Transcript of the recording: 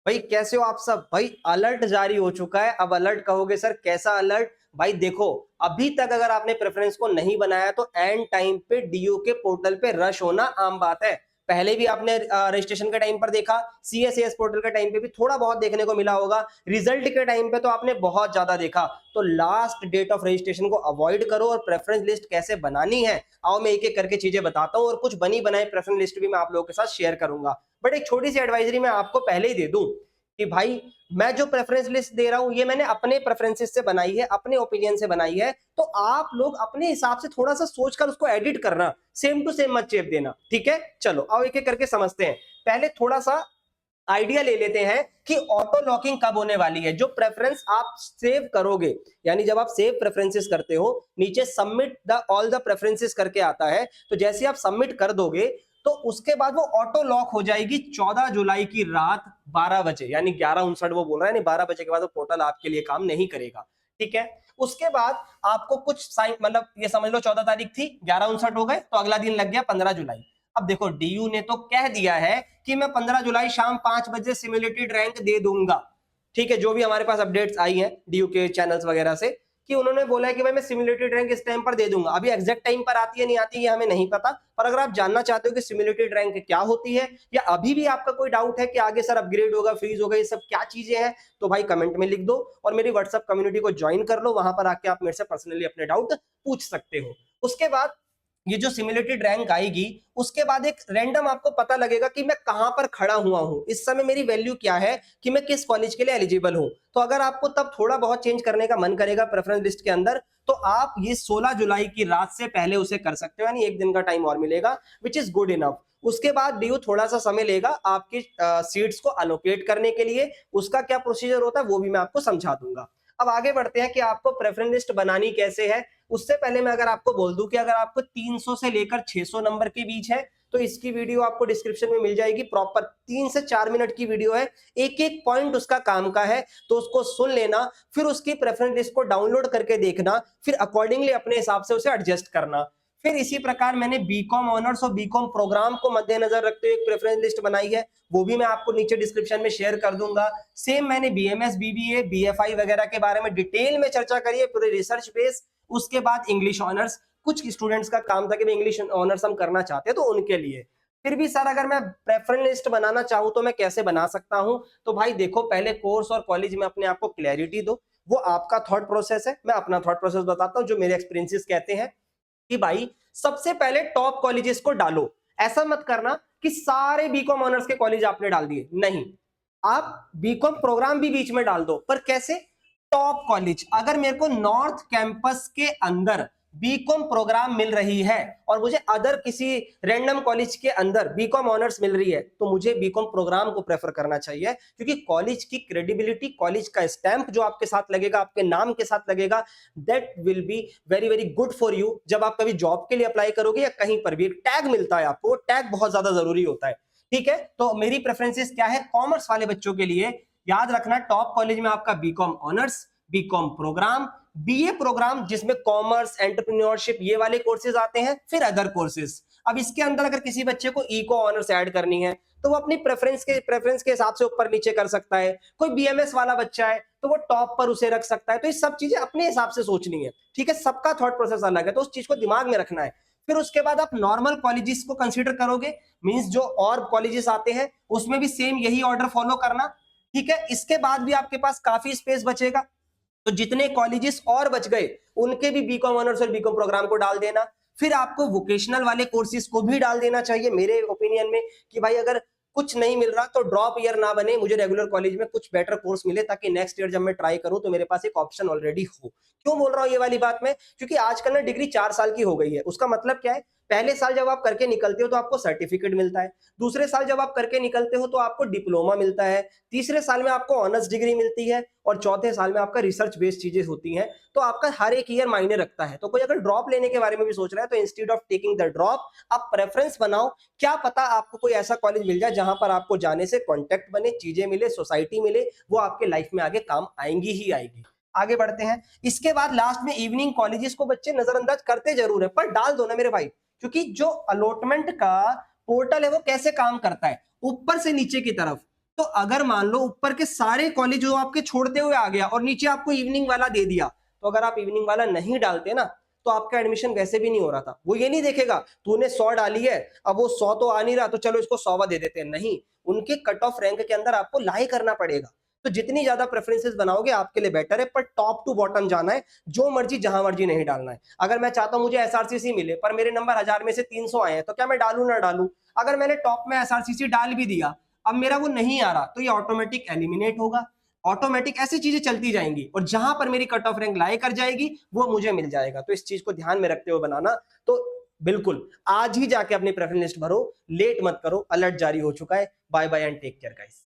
भाई कैसे हो आप सब? भाई अलर्ट जारी हो चुका है। अब अलर्ट कहोगे सर कैसा अलर्ट? भाई देखो, अभी तक अगर आपने प्रेफरेंस को नहीं बनाया तो एंड टाइम पे डीयू के पोर्टल पे रश होना आम बात है। पहले भी आपने रजिस्ट्रेशन के टाइम पर देखा, सीएसएस पोर्टल के टाइम पे भी थोड़ा बहुत देखने को मिला होगा, रिजल्ट के टाइम पे तो आपने बहुत ज्यादा देखा। तो लास्ट डेट ऑफ रजिस्ट्रेशन को अवॉइड करो। और प्रेफरेंस लिस्ट कैसे बनानी है, आओ मैं एक एक करके चीजें बताता हूँ, और कुछ बनी बनाई प्रेफरेंस लिस्ट भी मैं आप लोगों के साथ शेयर करूंगा। बट एक छोटी सी एडवाइजरी मैं आपको पहले ही दे दूं कि भाई मैं जो प्रेफरेंस लिस्ट दे रहा हूं ये मैंने अपने प्रेफरेंसेस से बनाई है, अपने ओपिनियन से बनाई है। तो आप लोग अपने हिसाब से थोड़ा सा सोचकर उसको एडिट करना, सेम टू सेम मत चेप देना। ठीक है, चलो आओ एक एक करके समझते हैं। पहले थोड़ा सा आइडिया ले लेते हैं कि ऑटो लॉकिंग कब होने वाली है। जो प्रेफरेंस आप सेव करोगे, यानी जब आप सेव प्रेफरेंसेस करते हो, नीचे submit the all the preferences करके आता है, तो जैसे आप सबमिट कर दोगे तो उसके बाद वो ऑटो लॉक हो जाएगी 14 जुलाई की रात 12 बजे, यानी 11:59 वो बोल रहा है, नहीं 12 बजे के बाद वो पोर्टल आपके लिए काम नहीं करेगा। ठीक है, उसके बाद आपको कुछ साइन, मतलब ये समझ लो 14 तारीख थी, 11:59 हो गए, तो अगला दिन लग गया 15 जुलाई। अब देखो डीयू ने तो कह दिया है कि मैं 15 जुलाई शाम 5 बजे सिमुलेटेड रैंक दे दूंगा। ठीक है, जो भी हमारे पास अपडेट्स आई हैं डीयू के चैनल्स वगैरह से, कि उन्होंने बोला है कि भाई मैं सिमुलेटेड रैंक इस टाइम पर दे दूंगा। अभी एग्जैक्ट टाइम पर आती है नहीं आती है हमें नहीं पता, पर अगर आप जानना चाहते हो कि सिमुलेटेड रैंक क्या होती है, या अभी भी आपका कोई डाउट है कि आगे सर अपग्रेड होगा, फ्रीज होगा, ये सब क्या चीजें हैं, तो भाई कमेंट में लिख दो और मेरी व्हाट्सएप कम्युनिटी को ज्वाइन कर लो। वहां पर आके आप मेरे से पर्सनली अपने डाउट पूछ सकते हो। उसके बाद ये जो सिमुलेटेड रैंक आएगी, उसके बाद एक रैंडम आपको पता लगेगा कि मैं कहां पर खड़ा हुआ हूं, इस समय मेरी वैल्यू क्या है, कि मैं किस कॉलेज के लिए एलिजिबल हूं। तो अगर आपको तब थोड़ा बहुत चेंज करने का मन करेगा प्रेफरेंस लिस्ट के अंदर, तो आप ये 16 जुलाई की रात से पहले उसे कर सकते हो, यानी एक दिन का टाइम और मिलेगा, विच इज गुड इनफ। उसके बाद डीयू थोड़ा सा समय लेगा आपकी सीट्स को अलोकेट करने के लिए। उसका क्या प्रोसीजर होता है वो भी मैं आपको समझा दूंगा। अब आगे बढ़ते हैं कि आपको प्रेफरेंस लिस्ट बनानी कैसे है। उससे पहले मैं अगर आपको बोल दूं कि अगर आपको 300 से लेकर 600 नंबर के बीच है, तो इसकी वीडियो आपको डिस्क्रिप्शन में मिल जाएगी। प्रॉपर 3 से 4 मिनट की वीडियो है, एक एक पॉइंट उसका काम का है, तो उसको सुन लेना, फिर उसकी प्रेफरेंस लिस्ट को डाउनलोड करके देखना, फिर अकॉर्डिंगली अपने हिसाब से उसे एडजस्ट करना। फिर इसी प्रकार मैंने बीकॉम ऑनर्स और बीकॉम प्रोग्राम को मद्देनजर रखते हुए एक प्रेफरेंस लिस्ट बनाई है, वो भी मैं आपको नीचे डिस्क्रिप्शन में शेयर कर दूंगा। सेम मैंने बीएमएस, बीबीए, बीएफआई वगैरह के बारे में डिटेल में चर्चा करी है, पूरे रिसर्च बेस। उसके बाद इंग्लिश ऑनर्स, कुछ स्टूडेंट्स का काम था कि इंग्लिश ऑनर्स हम करना चाहते हैं, तो उनके लिए। फिर भी सर अगर मैं प्रेफरेंस लिस्ट बनाना चाहूं तो मैं कैसे बना सकता हूं? तो भाई देखो, पहले कोर्स और कॉलेज में अपने आप को क्लैरिटी दो, वो आपका थॉट प्रोसेस है। मैं अपना थॉट प्रोसेस बताता हूं, जो मेरे एक्सपीरियंसेस कहते हैं कि भाई सबसे पहले टॉप कॉलेजेस को डालो। ऐसा मत करना कि सारे बीकॉम ऑनर्स के कॉलेज आपने डाल दिए, नहीं, आप बीकॉम प्रोग्राम भी बीच में डाल दो। पर कैसे? टॉप कॉलेज, अगर मेरे को नॉर्थ कैंपस के अंदर बीकॉम प्रोग्राम मिल रही है और मुझे अदर किसी रैंडम कॉलेज के अंदर बीकॉम ऑनर्स मिल रही है, तो मुझे बीकॉम प्रोग्राम को प्रेफर करना चाहिए। क्योंकि कॉलेज की क्रेडिबिलिटी, कॉलेज का स्टैंप जो आपके साथ लगेगा, आपके नाम के साथ लगेगा, that will be very very good for you. जब आप कभी जॉब के लिए अप्लाई करोगे या कहीं पर भी एक टैग मिलता है आपको, टैग बहुत ज्यादा जरूरी होता है। ठीक है, तो मेरी प्रेफरेंसेस क्या है कॉमर्स वाले बच्चों के लिए? याद रखना, टॉप कॉलेज में आपका BCom honours, BCom programme, BA programme जिसमें कॉमर्स, एंटरप्रेन्योरशिप ये वाले कोर्सेज आते हैं, फिर अदर कोर्सेज। अब इसके अंदर अगर किसी बच्चे को इको ऑनर्स ऐड करनी है, तो वो अपनी प्रेफरेंस के हिसाब से ऊपर नीचे कर सकता है। कोई बीएमएस वाला बच्चा है तो वो टॉप पर उसे रख सकता है। तो ये सब चीजें अपने हिसाब से सोचनी है। ठीक है, सबका थॉट प्रोसेस अलग है, तो उस चीज को दिमाग में रखना है। फिर उसके बाद आप नॉर्मल कॉलेजेस को कंसीडर करोगे, मींस जो और कॉलेजेस आते हैं उसमें भी सेम यही ऑर्डर फॉलो करना। ठीक है, इसके बाद भी आपके पास काफी स्पेस बचेगा, तो जितने कॉलेजेस और बच गए उनके भी बीकॉम ऑनर्स और बीकॉम प्रोग्राम को डाल देना। फिर आपको वोकेशनल वाले कोर्सेज को भी डाल देना चाहिए मेरे ओपिनियन में, कि भाई अगर कुछ नहीं मिल रहा तो ड्रॉप ईयर ना बने, मुझे रेगुलर कॉलेज में कुछ बेटर कोर्स मिले, ताकि नेक्स्ट ईयर जब मैं ट्राई करूं तो मेरे पास एक ऑप्शन ऑलरेडी हो। क्यों बोल रहा हूं ये वाली बात में? क्योंकि आजकल ना डिग्री 4 साल की हो गई है। उसका मतलब क्या है? पहले साल जब आप करके निकलते हो तो आपको सर्टिफिकेट मिलता है, दूसरे साल जब आप करके निकलते हो तो आपको डिप्लोमा मिलता है, तीसरे साल में आपको ऑनर्स डिग्री मिलती है, और चौथे साल में आपका रिसर्च बेस्ड चीजें होती हैं। तो आपका हर एक ईयर मायने रखता है। तो कोई अगर ड्रॉप लेने के बारे में भी सोच रहा है, तो institute of taking the drop, आप प्रेफरेंस बनाओ। क्या पता आपको कोई ऐसा कॉलेज मिल जाए जहां पर आपको जाने से कॉन्टेक्ट बने, चीजें मिले, सोसाइटी मिले, वो आपके लाइफ में आगे काम आएंगी ही आएगी। आगे बढ़ते हैं। इसके बाद लास्ट में इवनिंग कॉलेजेस को बच्चे नजरअंदाज करते जरूर है, पर डाल दो ना मेरे भाई। क्योंकि जो अलॉटमेंट का पोर्टल है वो कैसे काम करता है, ऊपर से नीचे की तरफ। तो अगर मान लो ऊपर के सारे कॉलेज जो आपके छोड़ते हुए आ गया और नीचे आपको इवनिंग वाला दे दिया, तो अगर आप इवनिंग वाला नहीं डालते ना, तो आपका एडमिशन वैसे भी नहीं हो रहा था। वो ये नहीं देखेगा तूने 100 डाली है, अब वो 100 तो आ नहीं रहा, तो चलो इसको 100वां दे देते हैं। नहीं, उनके कट ऑफ रैंक के अंदर आपको लाई करना पड़ेगा। तो जितनी ज्यादा प्रेफरेंसेस बनाओगे आपके लिए बेटर है, पर टॉप टू बॉटम जाना है, जो मर्जी जहां मर्जी नहीं डालना है। अगर मैं चाहता हूं मुझे एसआरसीसी मिले पर मेरे नंबर 1000 में से 300 आए हैं, तो क्या मैं डालू ना डालू? अगर मैंने टॉप में एसआरसीसी डाल भी दिया, अब मेरा वो नहीं आ रहा, तो ये ऑटोमेटिक एलिमिनेट होगा। ऑटोमेटिक ऐसी चीजें चलती जाएंगी और जहां पर मेरी कट ऑफ रैंक लाई कर जाएगी वो मुझे मिल जाएगा। तो इस चीज को ध्यान में रखते हुए बनाना। तो बिल्कुल आज ही जाके अपनी प्रेफरेंस लिस्ट भरो, लेट मत करो, अलर्ट जारी हो चुका है। Bye bye and take care guys.